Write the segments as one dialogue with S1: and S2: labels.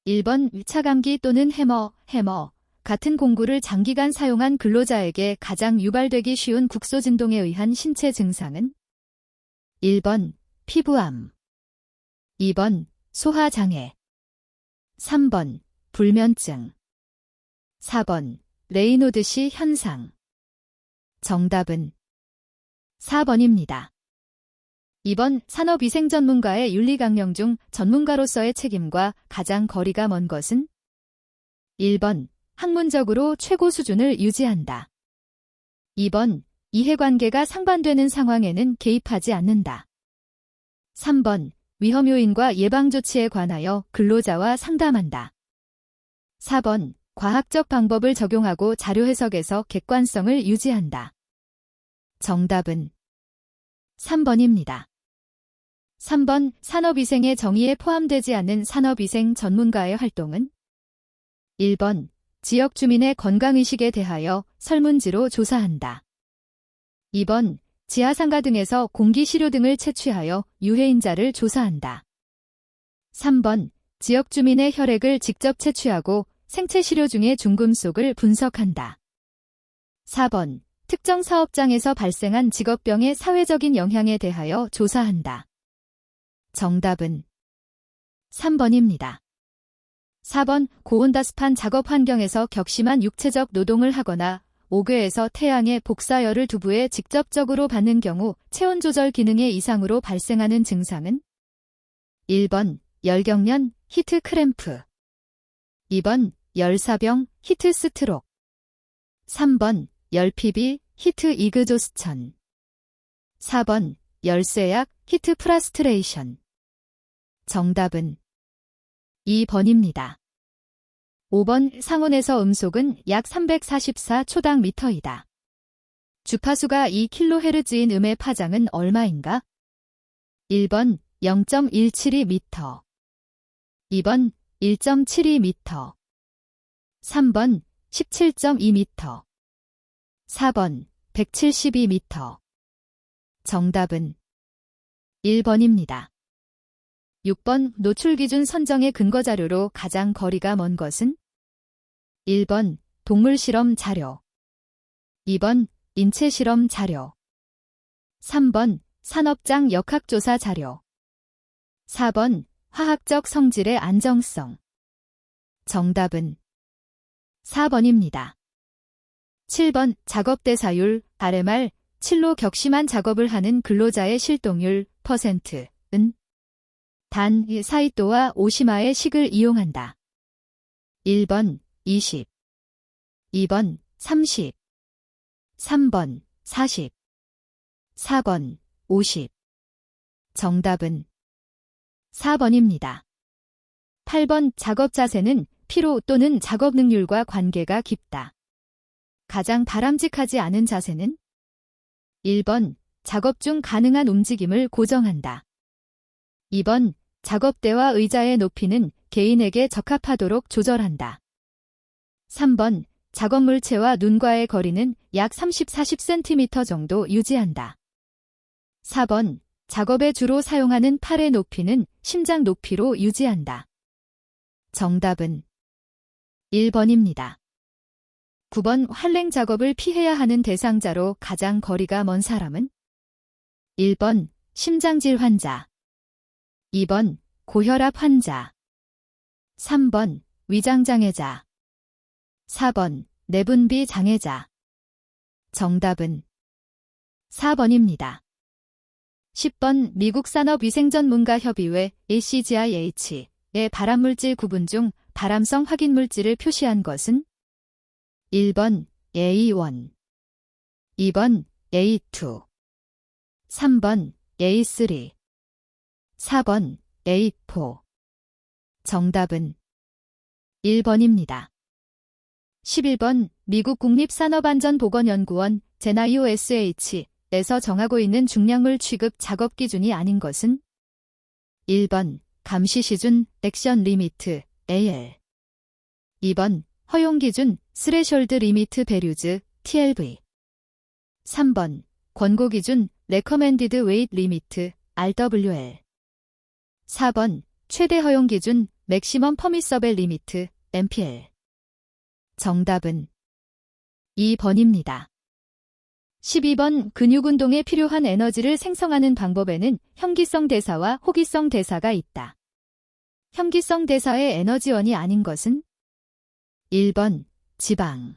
S1: 1번 차감기 또는 해머 같은 공구를 장기간 사용한 근로자에게 가장 유발되기 쉬운 국소진동에 의한 신체 증상은 1번 피부암, 2번 소화장애, 3번 불면증, 4번 레이노드씨 현상. 정답은 4번입니다. 2번 산업위생 전문가의 윤리강령 중 전문가로서의 책임과 가장 거리가 먼 것은 1번 학문적으로 최고 수준을 유지한다. 2번 이해관계가 상반되는 상황에는 개입하지 않는다. 3번 위험 요인과 예방 조치에 관하여 근로자와 상담한다. 4번 과학적 방법을 적용하고 자료 해석에서 객관성을 유지한다. 정답은 3번입니다. 3번 산업위생의 정의에 포함되지 않는 산업위생 전문가의 활동은 1번 지역 주민의 건강의식에 대하여 설문지로 조사한다. 2번 지하상가 등에서 공기시료 등을 채취하여 유해인자를 조사한다. 3번 지역 주민의 혈액을 직접 채취하고 생체 시료 중의 중금속을 분석한다. 4번 특정 사업장에서 발생한 직업병의 사회적인 영향에 대하여 조사한다. 정답은 3번입니다. 4번 고온다습한 작업 환경에서 격심한 육체적 노동을 하거나 옥외에서 태양의 복사열을 두부에 직접적으로 받는 경우 체온 조절 기능의 이상으로 발생하는 증상은 1번 열경련 히트 크램프, 2번 열사병 히트 스트록, 3번 열피비 히트 이그조스천, 4번 열쇠약 히트 프라스트레이션. 정답은 2번입니다. 5번 상온에서 음속은 약 344초당 미터이다. 주파수가 2kHz인 음의 파장은 얼마인가? 1번 0.172m, 2번 1.72m, 3번 17.2m, 4번 172m. 정답은 1번입니다. 6번 노출기준 선정의 근거자료로 가장 거리가 먼 것은 1번 동물실험 자료, 2번 인체실험 자료, 3번 산업장 역학조사 자료, 4번 화학적 성질의 안정성. 정답은 4번입니다. 7번 작업대사율 RMR, 7로 격심한 작업을 하는 근로자의 실동률 %은 단 사이토와 오시마의 식을 이용한다. 1번 20, 2번 30, 3번 40, 4번 50. 정답은 4번입니다. 8번 작업 자세는 피로 또는 작업 능률과 관계가 깊다. 가장 바람직하지 않은 자세는 1번 작업 중 가능한 움직임을 고정한다. 2번 작업대와 의자의 높이는 개인에게 적합하도록 조절한다. 3번 작업 물체와 눈과의 거리는 약 30-40cm 정도 유지한다. 4번 작업에 주로 사용하는 팔의 높이는 심장 높이로 유지한다. 정답은 1번입니다. 9번 환랭 작업을 피해야 하는 대상자로 가장 거리가 먼 사람은 1번 심장질 환자, 2번 고혈압 환자, 3번 위장장애자, 4번 내분비 장애자. 정답은 4번입니다. 10번 미국 산업위생전문가협의회 ACGIH의 발암물질 구분 중 발암성 확인물질을 표시한 것은 1번 A1, 2번 A2, 3번 A3, 4번 A4. 정답은 1번입니다. 11번 미국 국립산업안전보건연구원 NIOSH에서 정하고 있는 중량물 취급 작업 기준이 아닌 것은 1번 감시시준 액션 리미트 AL, 2번 허용기준 스레숄드 리미트 베류즈 TLV, 3번 권고기준 레커멘디드 웨이트 리미트 RWL, 4번 최대 허용기준 맥시멈 퍼미서벨 리미트, MPL. 정답은 2번입니다. 12번 근육운동에 필요한 에너지를 생성하는 방법에는 현기성 대사와 호기성 대사가 있다. 현기성 대사의 에너지원이 아닌 것은 1번 지방,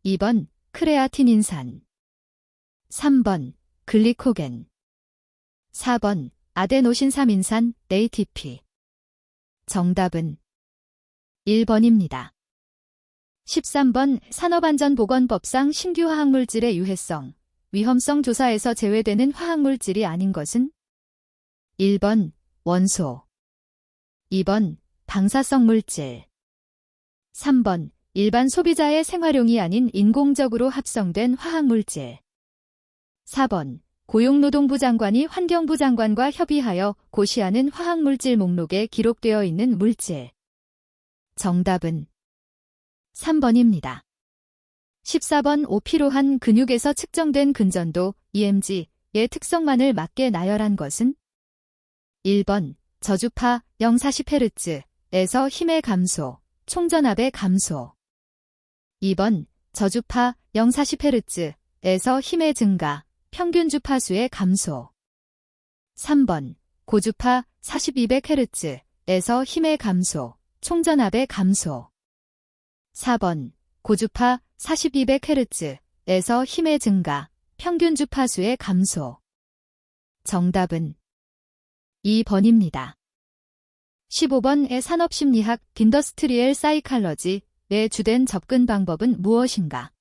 S1: 2번 크레아틴인산, 3번 글리코겐, 4번 아데노신3인산 ATP. 정답은 1번입니다. 13번 산업안전보건법상 신규 화학물질의 유해성, 위험성 조사에서 제외되는 화학물질이 아닌 것은 1번 원소, 2번 방사성 물질, 3번 일반 소비자의 생활용이 아닌 인공적으로 합성된 화학물질, 4번 고용노동부 장관이 환경부 장관과 협의하여 고시하는 화학물질 목록에 기록되어 있는 물질. 정답은 3번입니다. 14번 오피로한 근육에서 측정된 근전도 EMG의 특성만을 맞게 나열한 것은 1번 저주파 040Hz에서 힘의 감소, 총전압의 감소, 2번 저주파 040Hz에서 힘의 증가, 평균 주파수의 감소, 3번 고주파 4200Hz에서 힘의 감소, 총전압의 감소, 4번 고주파 4200Hz에서 힘의 증가, 평균 주파수의 감소. 정답은 2번입니다. 15번의 산업심리학 인더스트리얼 사이칼러지의 주된 접근 방법은 무엇인가?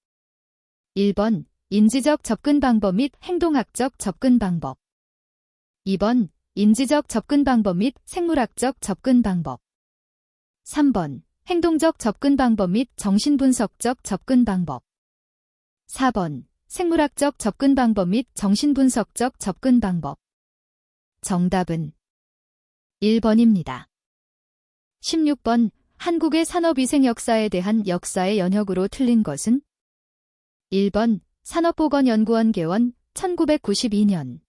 S1: 1번 인지적 접근 방법 및 행동학적 접근 방법, 2번 인지적 접근 방법 및 생물학적 접근 방법, 3번 행동적 접근 방법 및 정신분석적 접근 방법, 4번 생물학적 접근 방법 및 정신분석적 접근 방법. 정답은 1번입니다. 16번 한국의 산업위생 역사에 대한 역사의 연역으로 틀린 것은 1번 산업보건연구원 개원 1992년,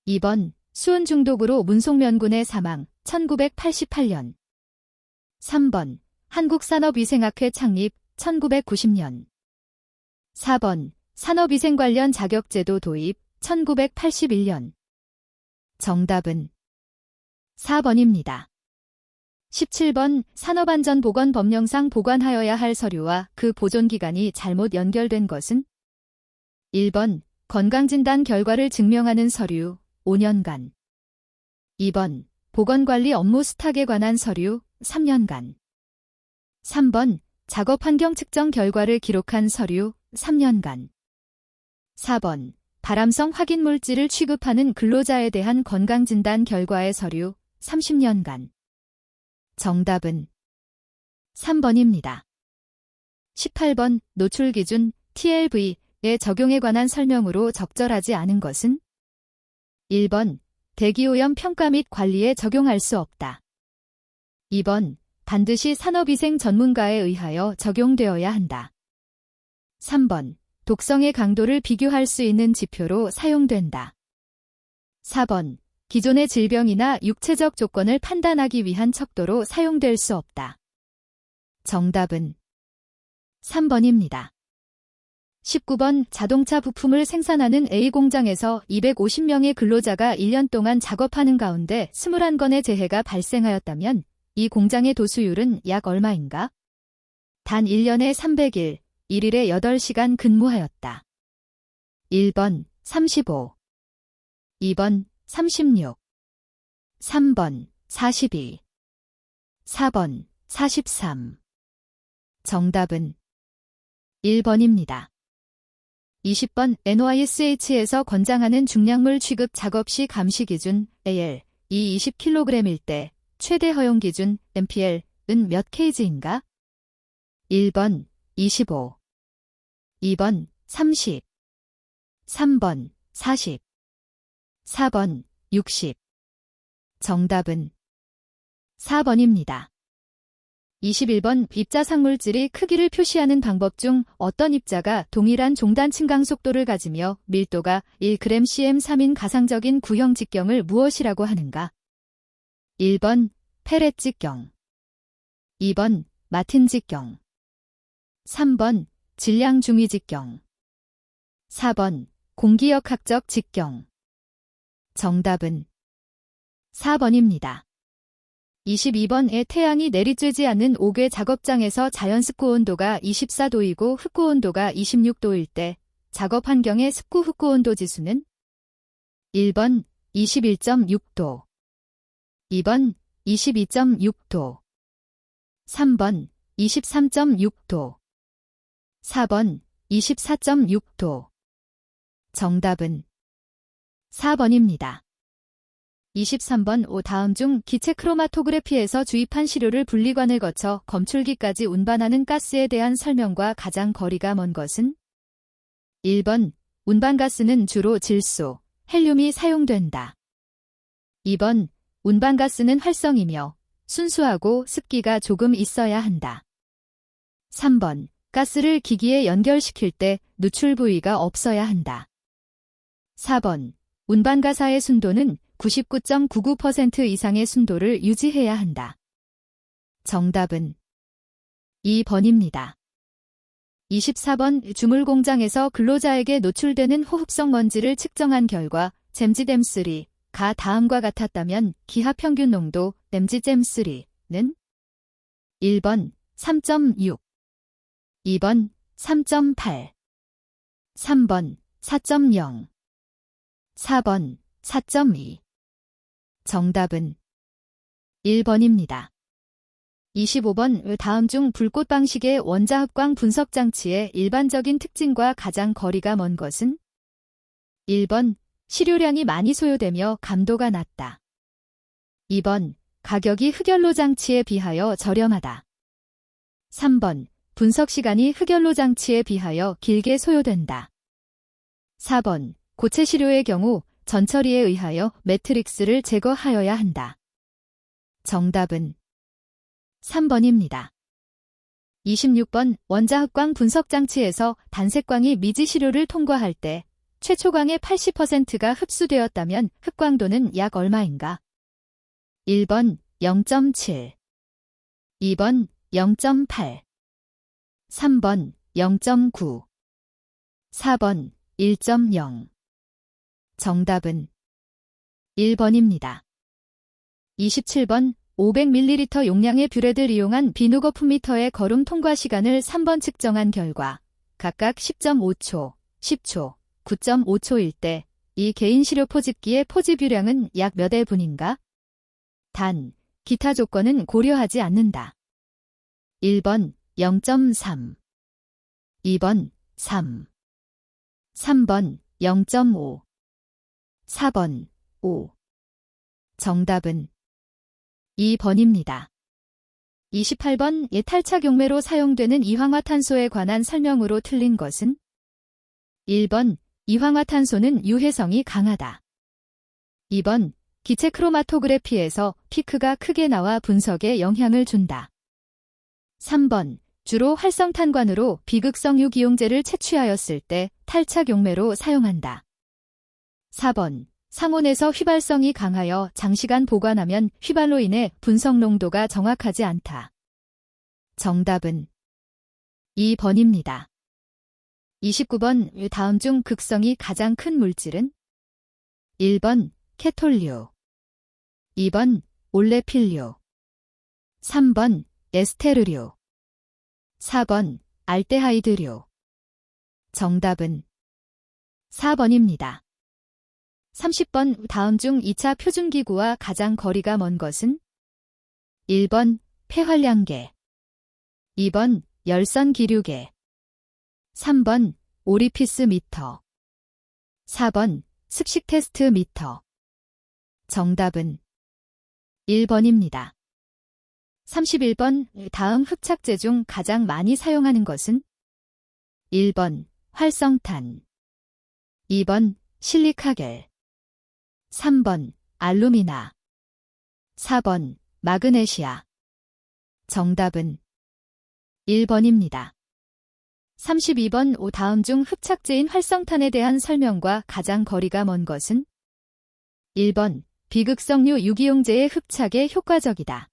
S1: 2번 수은 중독으로 문송면군의 사망 1988년, 3번 한국산업위생학회 창립 1990년, 4번 산업위생 관련 자격제도 도입 1981년. 정답은 4번입니다. 17번 산업안전보건법령상 보관하여야 할 서류와 그 보존기간이 잘못 연결된 것은 1번 건강진단 결과를 증명하는 서류 5년간, 2번 보건관리 업무 수탁에 관한 서류 3년간, 3번 작업환경 측정 결과를 기록한 서류 3년간, 4번 발암성 확인물질을 취급하는 근로자에 대한 건강진단 결과의 서류 30년간. 정답은 3번입니다. 18번 노출기준 TLV의 적용에 관한 설명으로 적절하지 않은 것은 1번 대기오염 평가 및 관리에 적용할 수 없다. 2번 반드시 산업위생 전문가에 의하여 적용되어야 한다. 3번 독성의 강도를 비교할 수 있는 지표로 사용된다. 4번 기존의 질병이나 육체적 조건을 판단하기 위한 척도로 사용될 수 없다. 정답은 3번입니다. 19번 자동차 부품을 생산하는 A 공장에서 250명의 근로자가 1년 동안 작업하는 가운데 21건의 재해가 발생하였다면 이 공장의 도수율은 약 얼마인가? 단 1년에 300일, 1일에 8시간 근무하였다. 1번 35, 2번 36, 3번 42, 4번 43. 정답은 1번입니다. 20번 NYSH에서 권장하는 중량물 취급 작업 시 감시 기준 AL 이 20kg일 때 최대 허용 기준 MPL은 몇 kg인가? 1번 25, 2번 30, 3번 40, 4번 60. 정답은 4번입니다. 21번 입자상물질이 크기를 표시하는 방법 중 어떤 입자가 동일한 종단층 강속도를 가지며 밀도가 1gcm3인 가상적인 구형 직경을 무엇이라고 하는가? 1번 페렛 직경. 2번 마틴 직경. 3번 질량 중위 직경. 4번 공기역학적 직경. 정답은 4번입니다. 22번에 태양이 내리쬐지 않는 5개 작업장에서 자연 습구 온도가 24도이고 흡구 온도가 26도일 때 작업 환경의 습구 흡구 온도 지수는 1번 21.6도, 2번 22.6도, 3번 23.6도, 4번 24.6도. 정답은 4번입니다. 23번 다음 중 기체 크로마토그래피에서 주입한 시료를 분리관을 거쳐 검출기까지 운반하는 가스에 대한 설명과 가장 거리가 먼 것은? 1번 운반가스는 주로 질소, 헬륨이 사용된다. 2번 운반가스는 활성이며 순수하고 습기가 조금 있어야 한다. 3번 가스를 기기에 연결시킬 때 누출 부위가 없어야 한다. 4번 운반가사의 순도는 99.99% 이상의 순도를 유지해야 한다. 정답은 2번입니다. 24번 주물공장에서 근로자에게 노출되는 호흡성 먼지를 측정한 결과 잼지댐3가 다음과 같았다면 기하평균 농도 댐지잼3는 1번 3.6, 2번 3.8, 3번 4.0, 4번 4.2. 정답은 1번입니다. 25번 다음 중 불꽃 방식의 원자흡광 분석 장치의 일반적인 특징과 가장 거리가 먼 것은? 1번 시료량이 많이 소요되며 감도가 낮다. 2번 가격이 흑연로 장치에 비하여 저렴하다. 3번 분석 시간이 흑연로 장치에 비하여 길게 소요된다. 4번 고체 시료의 경우 전처리에 의하여 매트릭스를 제거하여야 한다. 정답은 3번입니다. 26번 원자흡광 분석 장치에서 단색광이 미지 시료를 통과할 때 최초광의 80%가 흡수되었다면 흡광도는 약 얼마인가? 1번 0.7, 2번 0.8, 3번 0.9, 4번 1.0. 정답은 1번입니다. 27번 500ml 용량의 뷰레를 이용한 비누거품 미터의 거름 통과 시간을 3번 측정한 결과 각각 10.5초, 10초, 9.5초일 때 이 개인 시료 포집기의 포집유량은 약 몇 L분인가? 단, 기타 조건은 고려하지 않는다. 1번 0.3, 2번 3, 3번 0.5, 4번 5. 정답은 2번입니다. 28번 탈착 용매로 사용되는 이황화탄소에 관한 설명으로 틀린 것은? 1번 이황화탄소는 유해성이 강하다. 2번 기체 크로마토그래피에서 피크가 크게 나와 분석에 영향을 준다. 3번 주로 활성탄관으로 비극성 유기용제를 채취하였을 때 탈착 용매로 사용한다. 4번 상온에서 휘발성이 강하여 장시간 보관하면 휘발로 인해 분석 농도가 정확하지 않다. 정답은 2번입니다. 29번 다음 중 극성이 가장 큰 물질은? 1번 케톨류, 2번 올레필류, 3번 에스테르류, 4번 알데하이드류. 정답은 4번입니다. 30번 다음 중 2차 표준기구와 가장 거리가 먼 것은? 1번 폐활량계, 2번 열선기류계, 3번 오리피스 미터, 4번 습식 테스트 미터. 정답은 1번입니다. 31번 다음 흡착제 중 가장 많이 사용하는 것은? 1번 활성탄, 2번 실리카겔, 3번 알루미나, 4번 마그네시아. 정답은 1번입니다. 32번 다음 중 흡착제인 활성탄에 대한 설명과 가장 거리가 먼 것은? 1번 비극성류 유기용제의 흡착에 효과적이다.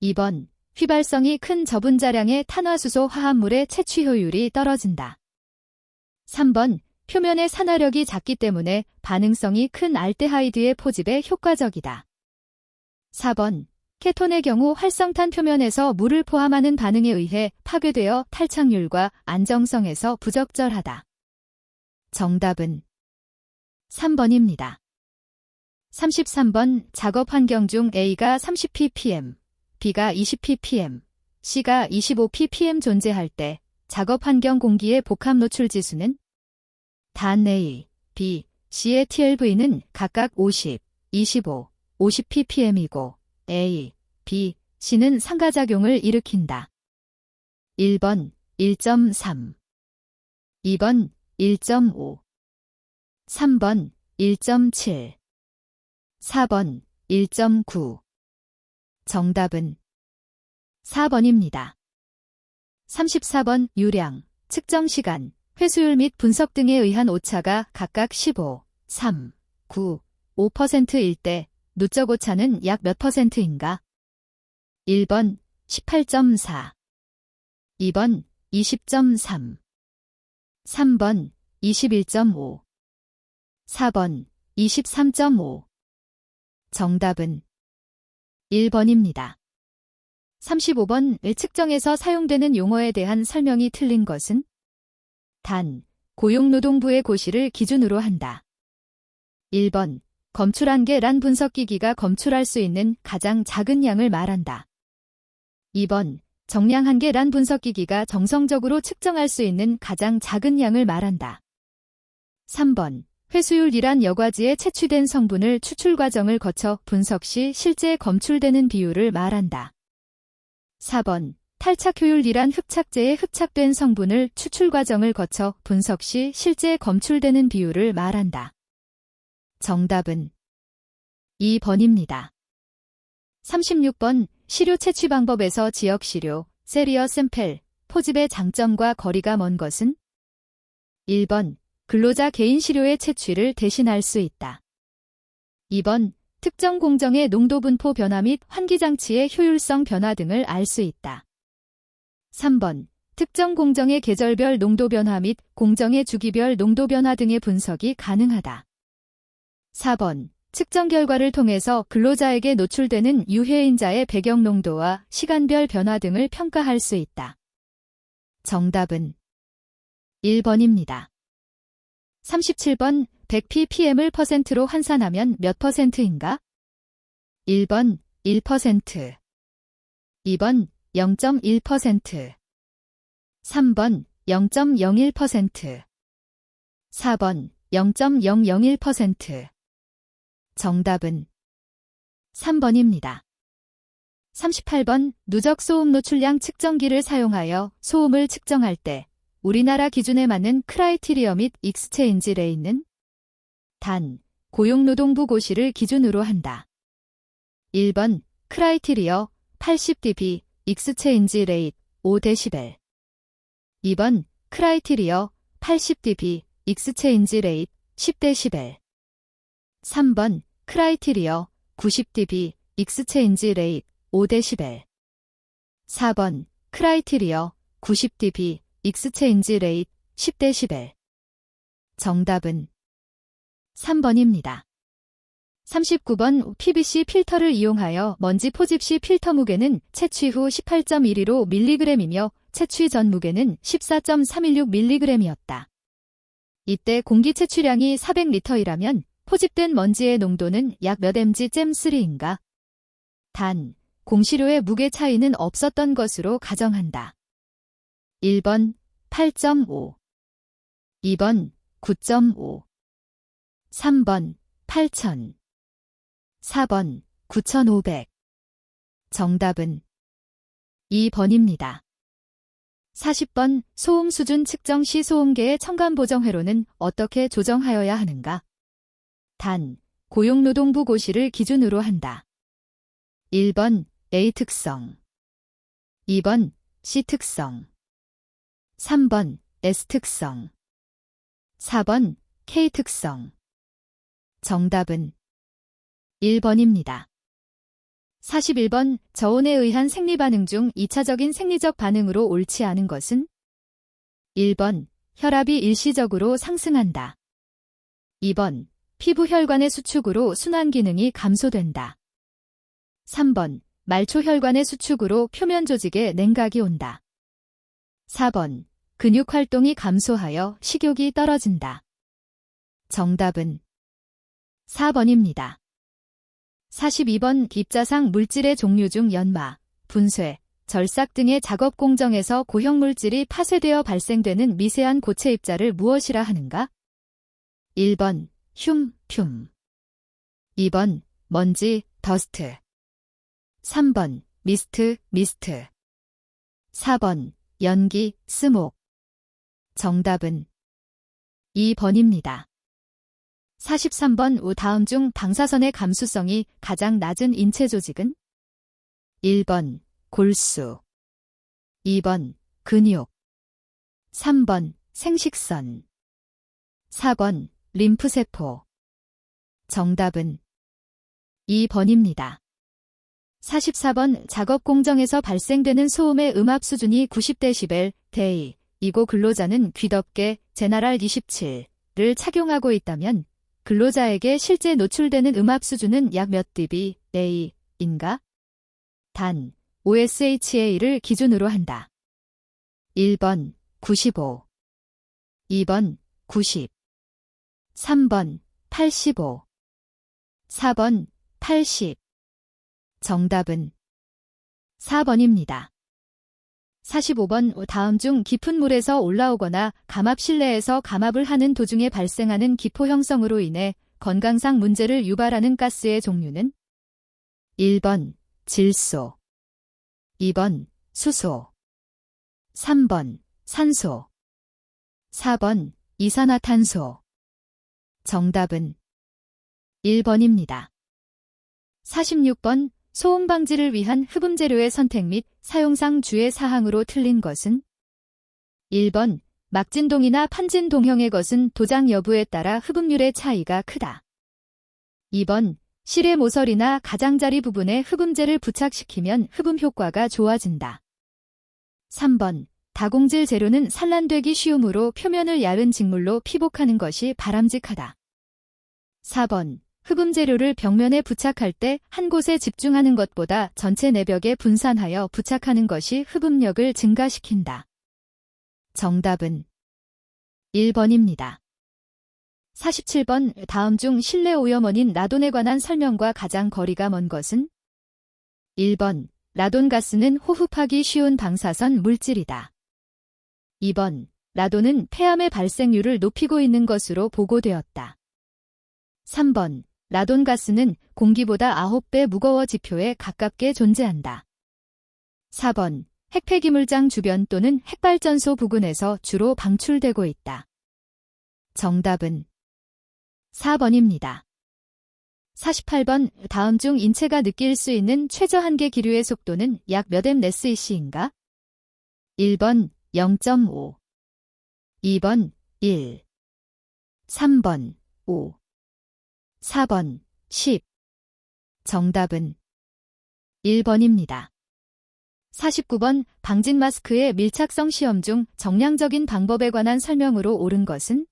S1: 2번. 휘발성이 큰 저분자량의 탄화수소 화합물의 채취 효율이 떨어진다. 3번. 표면의 산화력이 작기 때문에 반응성이 큰 알데하이드의 포집에 효과적이다. 4번. 케톤의 경우 활성탄 표면에서 물을 포함하는 반응에 의해 파괴되어 탈착률과 안정성에서 부적절하다. 정답은 3번입니다. 33번. 작업 환경 중 A가 30ppm, B가 20ppm, C가 25ppm 존재할 때 작업 환경 공기의 복합 노출 지수는? 단 A, B, C의 TLV는 각각 50, 25, 50ppm이고 A, B, C는 상가작용을 일으킨다. 1번 1.3, 2번 1.5, 3번 1.7, 4번 1.9. 정답은 4번입니다. 34번. 유량, 측정 시간, 회수율 및 분석 등에 의한 오차가 각각 15, 3, 9, 5%일 때 누적 오차는 약 몇 %인가? 1번 18.4, 2번 20.3, 3번 21.5, 4번 23.5. 정답은 1번입니다. 35번. 측정에서 사용되는 용어에 대한 설명이 틀린 것은? 단, 고용노동부의 고시를 기준으로 한다. 1번. 검출한계란 분석기기가 검출할 수 있는 가장 작은 양을 말한다. 2번. 정량한계란 분석기기가 정성적으로 측정할 수 있는 가장 작은 양을 말한다. 3번. 회수율이란 여과지에 채취된 성분을 추출 과정을 거쳐 분석 시 실제 검출되는 비율을 말한다. 4번. 탈착 효율이란 흡착제에 흡착된 성분을 추출 과정을 거쳐 분석 시 실제 검출되는 비율을 말한다. 정답은 2번입니다. 36번. 시료 채취 방법에서 지역 시료, 세리어 샘플, 포집의 장점과 거리가 먼 것은? 1번. 근로자 개인 시료의 채취를 대신할 수 있다. 2번. 특정 공정의 농도 분포 변화 및 환기장치의 효율성 변화 등을 알 수 있다. 3번. 특정 공정의 계절별 농도 변화 및 공정의 주기별 농도 변화 등의 분석이 가능하다. 4번. 측정 결과를 통해서 근로자에게 노출되는 유해인자의 배경 농도와 시간별 변화 등을 평가할 수 있다. 정답은 1번입니다. 37번. 100ppm을 %로 환산하면 몇 %인가? 1번 1%, 2번 0.1%, 3번 0.01%, 4번 0.001%. 정답은 3번입니다. 38번. 누적 소음 노출량 측정기를 사용하여 소음을 측정할 때 우리나라 기준에 맞는 크라이티리어 및 익스체인지 레이는? 단, 고용노동부 고시를 기준으로 한다. 1번 크라이티리어 80dB, 익스체인지 레이트 5dB. 2번 크라이티리어 80dB, 익스체인지 레이트 10dB. 3번 크라이티리어 90dB, 익스체인지 레이트 5dB. 4번 크라이티리어 90dB, 익스체인지 레이트 10dB. 정답은 3번입니다. 39번. PVC 필터를 이용하여 먼지 포집 시 필터 무게는 채취 후 18.12로 mg이며 채취 전 무게는 14.316mg이었다. 이때 공기 채취량이 400L이라면 포집된 먼지의 농도는 약 몇 mg/3인가? 단, 공시료의 무게 차이는 없었던 것으로 가정한다. 1번 8.5, 2번 9.5, 3번 8,000, 4번 9,500. 정답은 2번입니다. 40번. 소음 수준 측정 시 소음계의 첨간 보정 회로는 어떻게 조정하여야 하는가? 단, 고용노동부 고시를 기준으로 한다. 1번 A 특성, 2번 C 특성, 3번 S 특성, 4번 K 특성. 정답은 1번입니다. 41번 저온에 의한 생리반응 중 2차적인 생리적 반응으로 옳지 않은 것은 1번 혈압이 일시적으로 상승한다. 2번 피부 혈관의 수축으로 순환 기능이 감소된다. 3번 말초 혈관의 수축으로 표면 조직에 냉각이 온다. 4번 근육 활동이 감소하여 식욕이 떨어진다. 정답은 4번입니다. 42번 입자상 물질의 종류 중 연마, 분쇄, 절삭 등의 작업 공정에서 고형물질이 파쇄되어 발생되는 미세한 고체 입자를 무엇이라 하는가? 1번 흉, 듐 2번 먼지, 더스트 3번 미스트, 미스트 4번 연기, 스목 정답은 2번입니다. 43번 다음 중 방사선의 감수성이 가장 낮은 인체 조직은? 1번 골수 2번 근육 3번 생식선 4번 림프세포 정답은 2번입니다. 44번 작업 공정에서 발생되는 소음의 음압 수준이 90dB, 데이, 이고 근로자는 귀덮개 제너럴 27를 착용하고 있다면 근로자에게 실제 노출되는 음압 수준은 약 몇 dBA인가? 단, OSHA를 기준으로 한다. 1번 95 2번 90 3번 85 4번 80 정답은 4번입니다. 45번 다음 중 깊은 물에서 올라오거나 감압 실내에서 감압을 하는 도중에 발생하는 기포 형성으로 인해 건강상 문제를 유발하는 가스의 종류는? 1번 질소 2번 수소 3번 산소 4번 이산화탄소 정답은 1번입니다. 46번 소음 방지를 위한 흡음 재료의 선택 및 사용상 주의 사항으로 틀린 것은? 1번 막진동이나 판진동형의 것은 도장 여부에 따라 흡음률의 차이가 크다. 2번 실의 모서리나 가장자리 부분에 흡음재를 부착시키면 흡음 효과가 좋아진다. 3번 다공질 재료는 산란되기 쉬우므로 표면을 얇은 직물로 피복하는 것이 바람직하다. 4번 흡음 재료를 벽면에 부착할 때 한 곳에 집중하는 것보다 전체 내벽에 분산하여 부착하는 것이 흡음력을 증가시킨다. 정답은 1번입니다. 47번 다음 중 실내 오염원인 라돈에 관한 설명과 가장 거리가 먼 것은? 1번 라돈가스는 호흡하기 쉬운 방사선 물질이다. 2번 라돈은 폐암의 발생률을 높이고 있는 것으로 보고되었다. 3번 라돈가스는 공기보다 9배 무거워 지표에 가깝게 존재한다. 4번 핵폐기물장 주변 또는 핵발전소 부근에서 주로 방출되고 있다. 정답은 4번입니다. 48번 다음 중 인체가 느낄 수 있는 최저 한계 기류의 속도는 약 몇 ms인가? 1번 0.5 2번 1 3번 5 4번 10 정답은 1번입니다. 49번 방진 마스크의 밀착성 시험 중 정량적인 방법에 관한 설명으로 옳은 것은?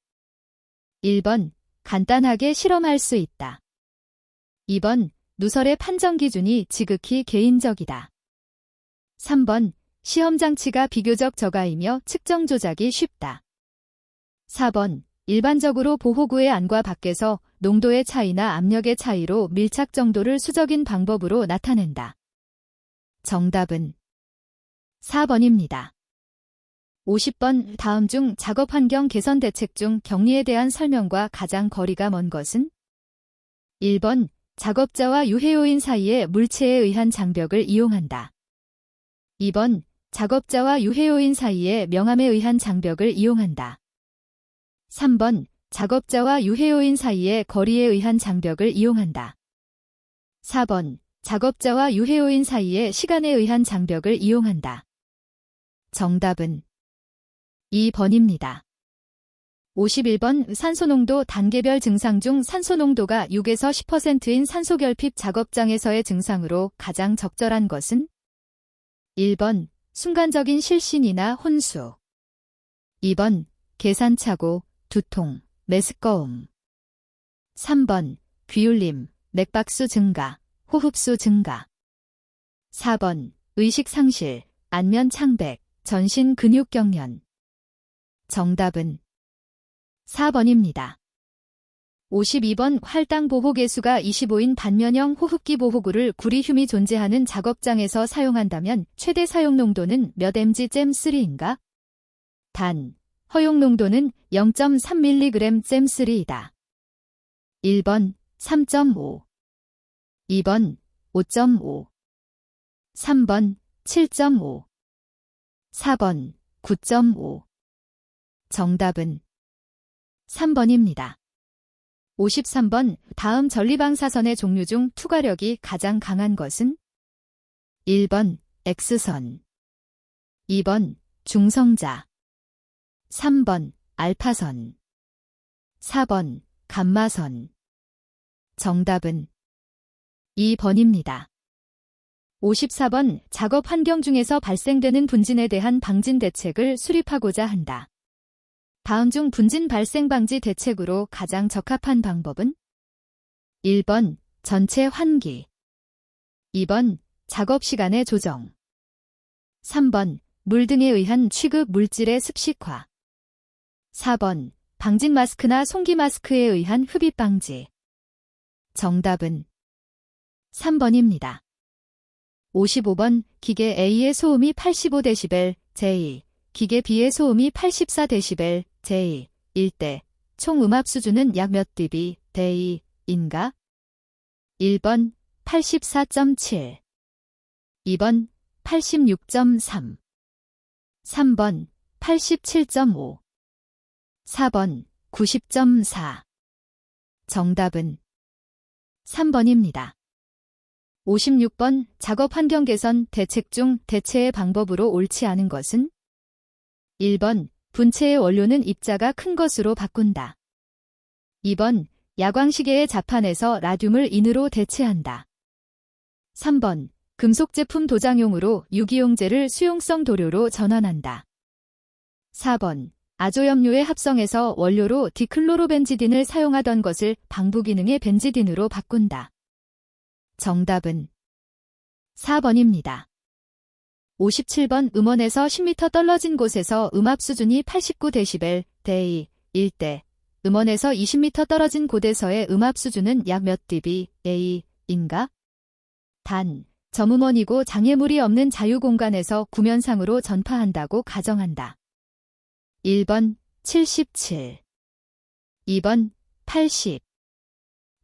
S1: 1번 간단하게 실험할 수 있다. 2번 누설의 판정 기준이 지극히 개인적이다. 3번 시험 장치가 비교적 저가이며 측정 조작이 쉽다. 4번 일반적으로 보호구의 안과 밖에서 농도의 차이나 압력의 차이로 밀착 정도를 수적인 방법으로 나타낸다. 정답은 4번입니다. 50번 다음 중 작업 환경 개선 대책 중 격리에 대한 설명과 가장 거리가 먼 것은? 1번 작업자와 유해요인 사이에 물체에 의한 장벽을 이용한다. 2번 작업자와 유해요인 사이에 명암에 의한 장벽을 이용한다. 3번 작업자와 유해요인 사이에 거리에 의한 장벽을 이용한다. 4번 작업자와 유해요인 사이에 시간에 의한 장벽을 이용한다. 정답은 2번입니다. 51번 산소농도 단계별 증상 중 산소농도가 6에서 10%인 산소결핍 작업장에서의 증상으로 가장 적절한 것은? 1번 순간적인 실신이나 혼수. 2번 계산착오, 두통, 메스꺼움. 3번 귀울림, 맥박수 증가, 호흡수 증가. 4번 의식상실, 안면 창백, 전신 근육 경련. 정답은 4번입니다. 52번 활당 보호 개수가 25인 단면형 호흡기 보호구를 구리듐이 존재하는 작업장에서 사용한다면 최대 사용 농도는 몇 mg/3인가? 단, 허용 농도는 0.3mg/3이다. 1번 3.5, 2번 5.5, 3번 7.5, 4번 9.5. 정답은 3번입니다. 53번 다음 전리방사선의 종류 중 투과력이 가장 강한 것은? 1번 X선, 2번 중성자, 3번 알파선, 4번 감마선. 정답은 2번입니다. 54번 작업 환경 중에서 발생되는 분진에 대한 방진 대책을 수립하고자 한다. 다음 중 분진 발생 방지 대책으로 가장 적합한 방법은? 1번 전체 환기, 2번 작업 시간의 조정, 3번 물 등에 의한 취급 물질의 습식화, 4번 방진 마스크나 송기 마스크에 의한 흡입 방지. 정답은 3번입니다. 55번 기계 A의 소음이 85dB, 제2, 기계 B의 소음이 84dB, 제2, 일 때 총 음압 수준은 약 몇 dB, 대2인가? 1번 84.7, 2번 86.3, 3번 87.5, 4번 90.4. 정답은 3번입니다. 56번 작업 환경 개선 대책 중 대체의 방법으로 옳지 않은 것은? 1번 분체의 원료는 입자가 큰 것으로 바꾼다. 2번 야광시계의 자판에서 라듐을 인으로 대체한다. 3번 금속 제품 도장용으로 유기용제를 수용성 도료로 전환한다. 4번 아조염료의 합성에서 원료로 디클로로벤지딘을 사용하던 것을 방부기능의 벤지딘으로 바꾼다. 정답은 4번입니다. 57번 음원에서 10m 떨어진 곳에서 음압 수준이 89dB, 대2, 일 때 음원에서 20m 떨어진 곳에서의 음압 수준은 약 몇 dB, A2인가? 단, 점음원이고 장애물이 없는 자유공간에서 구면상으로 전파한다고 가정한다. 1번 77, 2번 80,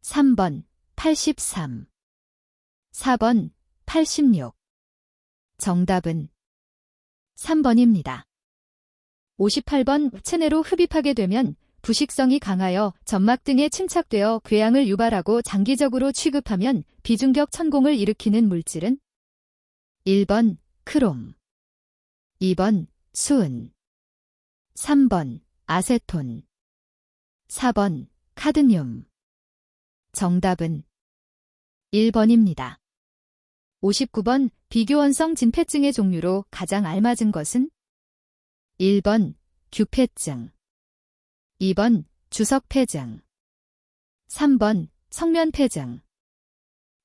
S1: 3번 83, 4번 86. 정답은 3번입니다. 58번 체내로 흡입하게 되면 부식성이 강하여 점막 등에 침착되어 궤양을 유발하고 장기적으로 취급하면 비중격 천공을 일으키는 물질은? 1번 크롬, 2번 수은, 3번 아세톤, 4번 카드뮴. 정답은 1번입니다. 59번 비교원성 진폐증의 종류로 가장 알맞은 것은? 1번 규폐증, 2번 주석폐증, 3번 성면폐증,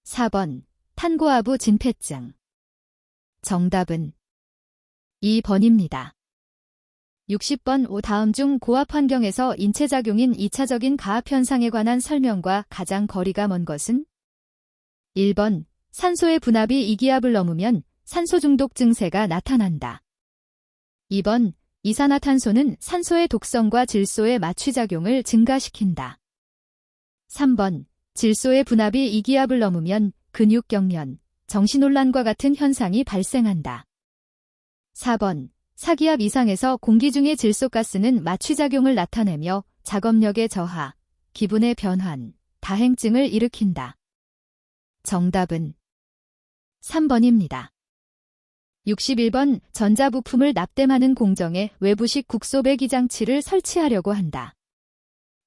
S1: 4번 탄고아부 진폐증. 정답은 2번입니다. 60번 다음 중 고압 환경에서 인체작용인 2차적인 가압 현상에 관한 설명과 가장 거리가 먼 것은? 1번 산소의 분압이 이기압을 넘으면 산소 중독 증세가 나타난다. 2번 이산화탄소는 산소의 독성과 질소의 마취작용을 증가시킨다. 3번 질소의 분압이 이기압을 넘으면 근육경련, 정신혼란과 같은 현상이 발생한다. 4번 사기압 이상에서 공기 중의 질소가스는 마취작용을 나타내며 작업력의 저하, 기분의 변환, 다행증을 일으킨다. 정답은 3번입니다. 61번 전자부품을 납땜하는 공정에 외부식 국소 배기 장치를 설치하려고 한다.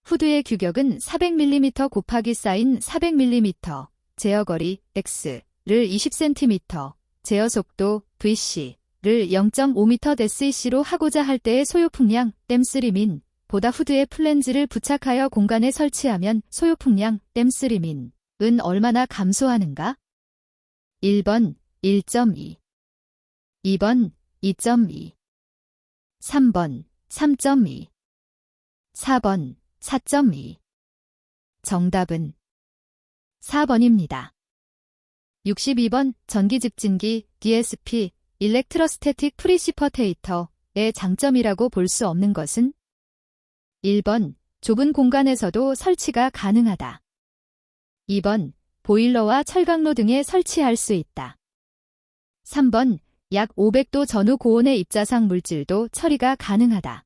S1: 후드의 규격은 400mm 곱하기 사인 400mm, 제어거리 X를 20cm, 제어속도 VC를 0.5m SEC로 하고자 할 때의 소요풍량 댐3민 보다 후드에 플랜지를 부착하여 공간에 설치하면 소요풍량 댐3민은 얼마나 감소하는가? 1번 1.2, 2번 2.2, 3번 3.2, 4번 4.2. 정답은 4번입니다. 62번 전기집진기 DSP 일렉트로스태틱 프리시퍼테이터의 장점이라고 볼 수 없는 것은 1번 좁은 공간에서도 설치가 가능하다. 2번 보일러와 철강로 등에 설치할 수 있다. 3번 약 500도 전후 고온의 입자상 물질도 처리가 가능하다.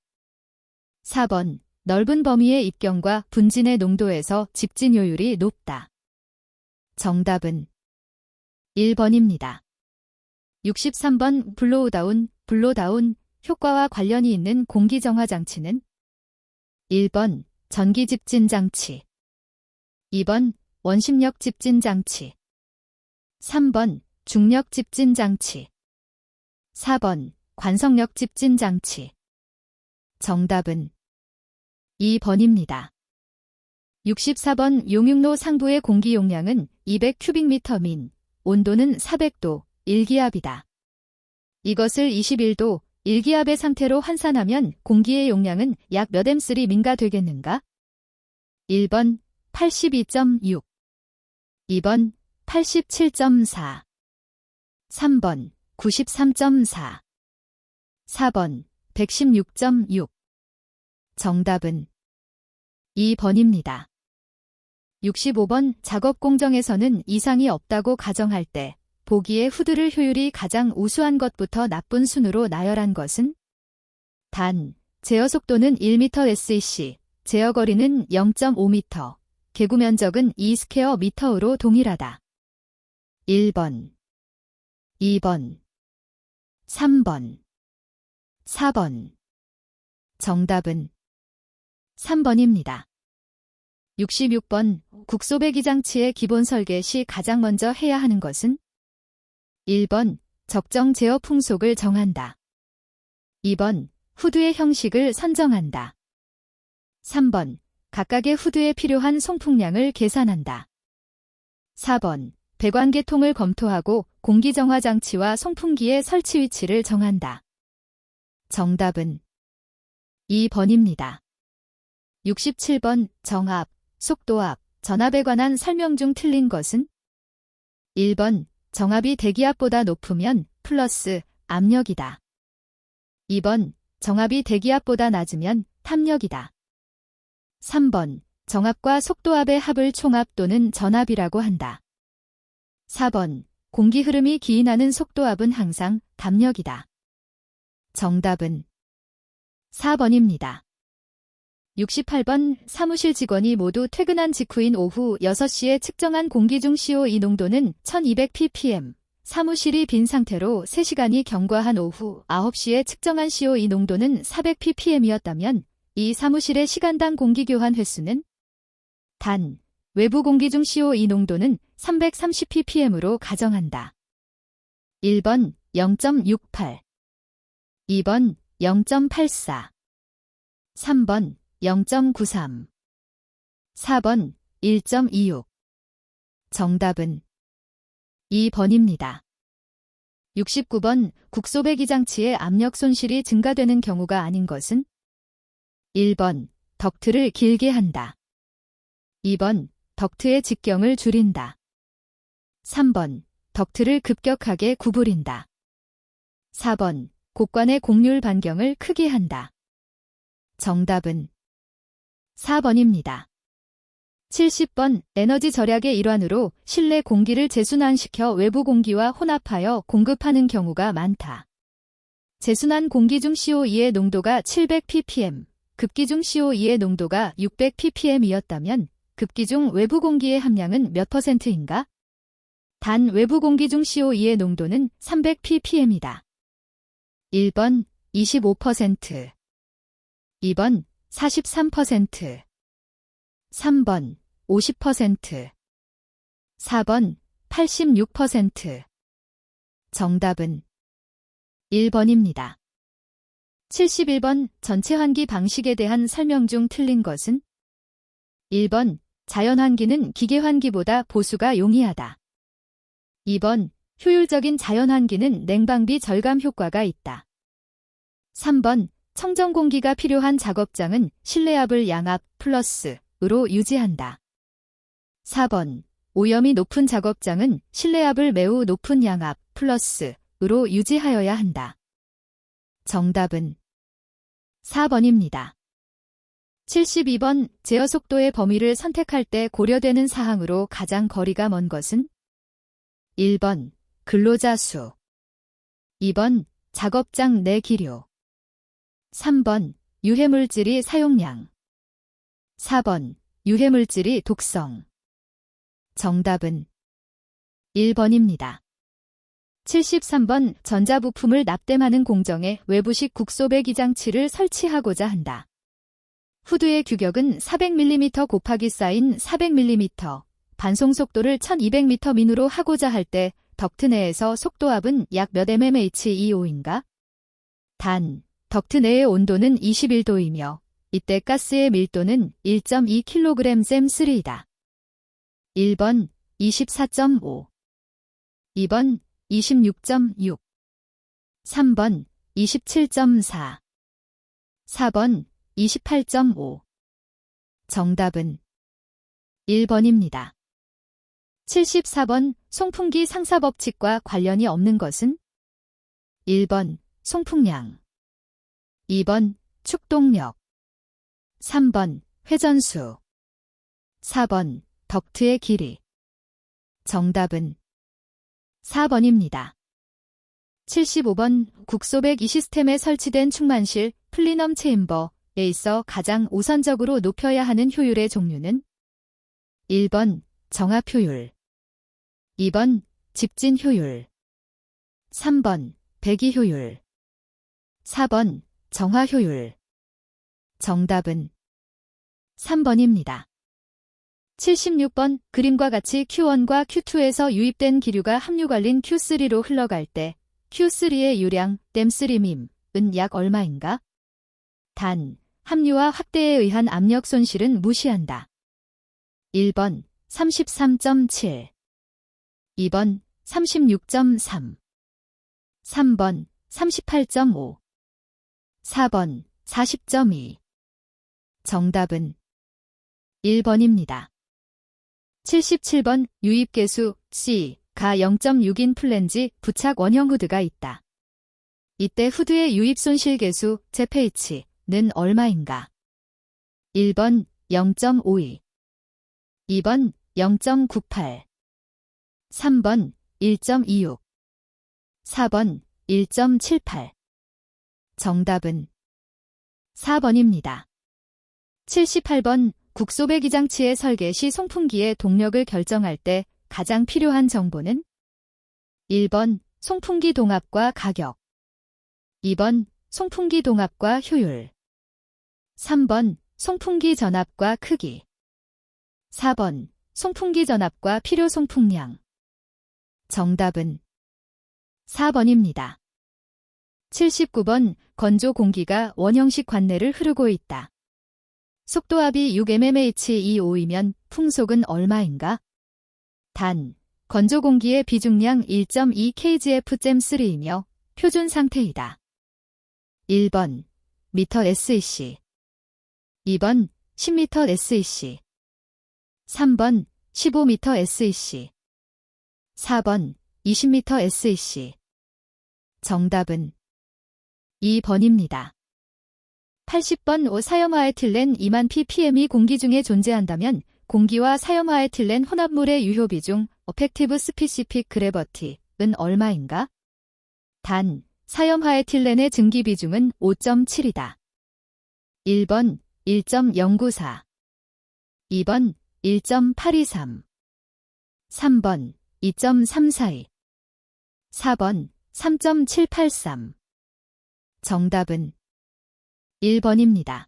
S1: 4번 넓은 범위의 입경과 분진의 농도에서 집진효율이 높다. 정답은 1번입니다. 63번 블로우다운 효과와 관련이 있는 공기정화 장치는 1번 전기집진장치, 2번 원심력 집진장치, 3번 중력 집진장치, 4번 관성력 집진장치. 정답은 2번입니다. 64번 용융로 상부의 공기 용량은 200큐빅미터 민, 온도는 400도, 1기압이다. 이것을 21도, 1기압의 상태로 환산하면 공기의 용량은 약 몇 M3 민가 되겠는가? 1번 82.6, 2번 87.4, 3번 93.4, 4번 116.6. 정답은 2번입니다. 65번 작업 공정에서는 이상이 없다고 가정할 때 보기에 후드를 효율이 가장 우수한 것부터 나쁜 순으로 나열한 것은 단, 제어 속도는 1m SEC, 제어 거리는 0.5m, 개구 면적은 2스퀘어 미터로 동일하다. 1번, 2번, 3번, 4번. 정답은 3번입니다. 66번 국소배기 장치의 기본 설계 시 가장 먼저 해야 하는 것은 1번 적정 제어 풍속을 정한다. 2번 후드의 형식을 선정한다. 3번 각각의 후드에 필요한 송풍량을 계산한다. 4번 배관계통을 검토하고 공기정화 장치와 송풍기의 설치 위치를 정한다. 정답은 2번입니다. 67번 정압, 속도압, 전압에 관한 설명 중 틀린 것은 1번 정압이 대기압보다 높으면 플러스 압력이다. 2번 정압이 대기압보다 낮으면 탑력이다. 3번 정압과 속도압의 합을 총압 또는 전압이라고 한다. 4번 공기 흐름이 기인하는 속도압은 항상 담력이다. 정답은 4번입니다. 68번 사무실 직원이 모두 퇴근한 직후인 오후 6시에 측정한 공기 중 CO2 농도는 1200ppm, 사무실이 빈 상태로 3시간이 경과한 오후 9시에 측정한 CO2 농도는 400ppm이었다면 이 사무실의 시간당 공기 교환 횟수는 단, 외부 공기 중 CO2 농도는 330ppm으로 가정한다. 1번 0.68, 2번 0.84, 3번 0.93, 4번 1.26. 정답은 2번입니다. 69번 국소배기 장치의 압력 손실이 증가되는 경우가 아닌 것은 1번 덕트를 길게 한다. 2번 덕트의 직경을 줄인다. 3번 덕트를 급격하게 구부린다. 4번 곡관의 곡률 반경을 크게 한다. 정답은 4번입니다. 70번 에너지 절약의 일환으로 실내 공기를 재순환시켜 외부 공기와 혼합하여 공급하는 경우가 많다. 재순환 공기 중 CO2의 농도가 700ppm, 급기 중 CO2의 농도가 600ppm이었다면 급기 중 외부 공기의 함량은 몇 %인가? 단 외부 공기 중 CO2의 농도는 300ppm이다. 1번 25%, 2번 43%, 3번 50%, 4번 86%. 정답은 1번입니다. 71번 전체 환기 방식에 대한 설명 중 틀린 것은? 1번 자연 환기는 기계 환기보다 보수가 용이하다. 2번 효율적인 자연 환기는 냉방비 절감 효과가 있다. 3번 청정 공기가 필요한 작업장은 실내압을 양압 플러스으로 유지한다. 4번 오염이 높은 작업장은 실내압을 매우 높은 양압 플러스으로 유지하여야 한다. 정답은 4번입니다. 72번 제어 속도의 범위를 선택할 때 고려되는 사항으로 가장 거리가 먼 것은? 1번 근로자 수, 2번 작업장 내 기류, 3번 유해물질이 사용량, 4번 유해물질이 독성. 정답은 1번입니다. 73번 전자부품을 납땜하는 공정에 외부식 국소배기 장치를 설치하고자 한다. 후드의 규격은 400mm 곱하기 사인 400mm, 반송속도를 1200m 민으로 하고자 할 때 덕트 내에서 속도압은 약 몇 mmHg/O인가? 단, 덕트 내의 온도는 21도이며 이때 가스의 밀도는 1.2kg/3이다. 1번 24.5, 2번 26.6, 3번 27.4, 4번 28.5. 정답은 1번입니다. 74번 송풍기 상사법칙과 관련이 없는 것은? 1번 송풍량, 2번 축동력, 3번 회전수, 4번 덕트의 길이. 정답은 4번입니다. 75번 국소배기 시스템에 설치된 충만실 플리넘 체인버에 있어 가장 우선적으로 높여야 하는 효율의 종류는? 1번 정압 효율, 2번 집진 효율, 3번 배기 효율, 4번 정화 효율. 정답은 3번입니다. 76번 그림과 같이 Q1과 Q2에서 유입된 기류가 함유 걸린 Q3로 흘러갈 때 Q3의 유량 댐3밈은 약 얼마인가? 단, 함유와 확대에 의한 압력 손실은 무시한다. 1번 33.7, 2번 36.3, 3번 38.5, 4번 40.2. 정답은 1번입니다. 77번 유입계수 C가 0.6인 플랜지 부착 원형 후드가 있다. 이때 후드의 유입 손실 계수 ZPH는 얼마인가? 1번 0.52, 2번 0.98, 3번 1.26, 4번 1.78. 정답은 4번입니다. 78번 국소배기 장치의 설계 시 송풍기의 동력을 결정할 때 가장 필요한 정보는? 1번 송풍기 동압과 가격, 2번 송풍기 동압과 효율, 3번 송풍기 전압과 크기, 4번 송풍기 전압과 필요 송풍량. 정답은 4번입니다. 79번 건조 공기가 원형식 관내를 흐르고 있다. 속도압이 6mmHg/O이면 풍속은 얼마인가? 단, 건조 공기의 비중량 1.2kgf/3이며 표준 상태이다. 1번 미터 SEC, 2번 10m SEC, 3번 15m SEC, 4번 20m SEC. 정답은 2번입니다. 80번 사염화에틸렌 2만 ppm이 공기 중에 존재한다면 공기와 사염화에틸렌 혼합물의 유효 비중 Effective Specific Gravity는 얼마인가? 단, 사염화에틸렌의 증기 비중은 5.7이다. 1번 1.094, 2번 1.823, 3번 2.342, 4번 3.783. 정답은 1번입니다.